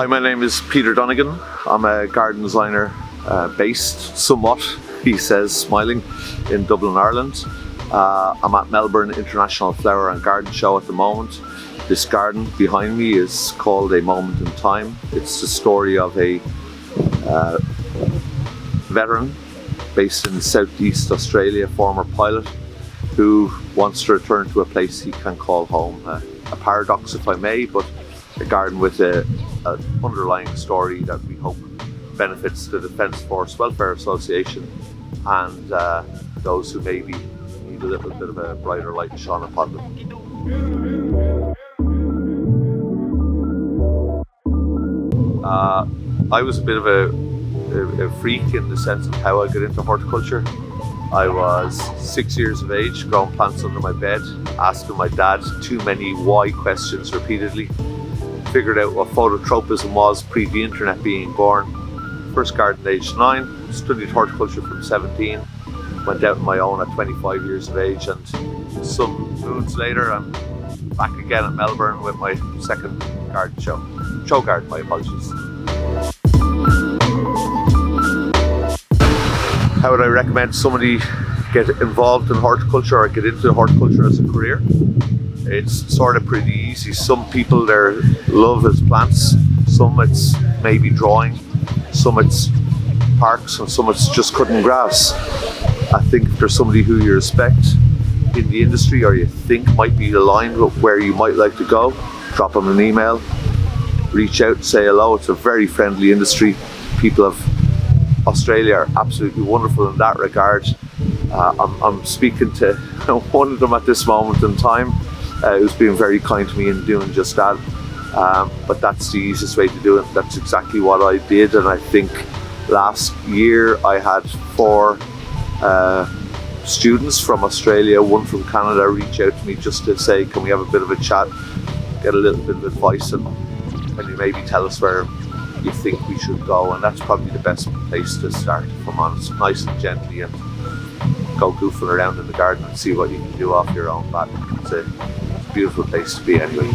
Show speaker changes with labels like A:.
A: Hi, my name is Peter Donegan. I'm a garden designer based somewhat, he says, smiling, in Dublin, Ireland. I'm at Melbourne International Flower and Garden Show at the moment. This garden behind me is called A Moment in Time. It's the story of a veteran based in Southeast Australia, former pilot, who wants to return to a place he can call home. A paradox, if I may, but a garden with an underlying story that we hope benefits the Defence Force Welfare Association and those who maybe need a little bit of a brighter light shone upon them. I was a bit of a freak in the sense of how I got into horticulture. I was 6 years of age, growing plants under my bed, asking my dad too many why questions repeatedly. Figured out what phototropism was pre the internet being born. First garden at age 9, studied horticulture from 17, went out on my own at 25 years of age, and some moons later I'm back again at Melbourne with my second garden show garden, my apologies. How would I recommend somebody get involved in horticulture or get into horticulture as a career? It's sort of pretty easy. Some people, their love is plants, some it's maybe drawing, some it's parks, and some it's just cutting grass. I think if there's somebody who you respect in the industry or you think might be aligned with where you might like to go, drop them an email, reach out, say hello. It's a very friendly industry. People of Australia are absolutely wonderful in that regard. I'm speaking to one of them at this moment in time, who's been very kind to me in doing just that. But that's the easiest way to do it. That's exactly what I did, and I think last year I had 4 students from Australia, one from Canada, reach out to me just to say, can we have a bit of a chat, get a little bit of advice, and can you maybe tell us where you think we should go? And that's probably the best place to start, if I'm honest, nice and gently, and go goofing around in the garden and see what you can do off your own bat. It's a beautiful place to be anyway.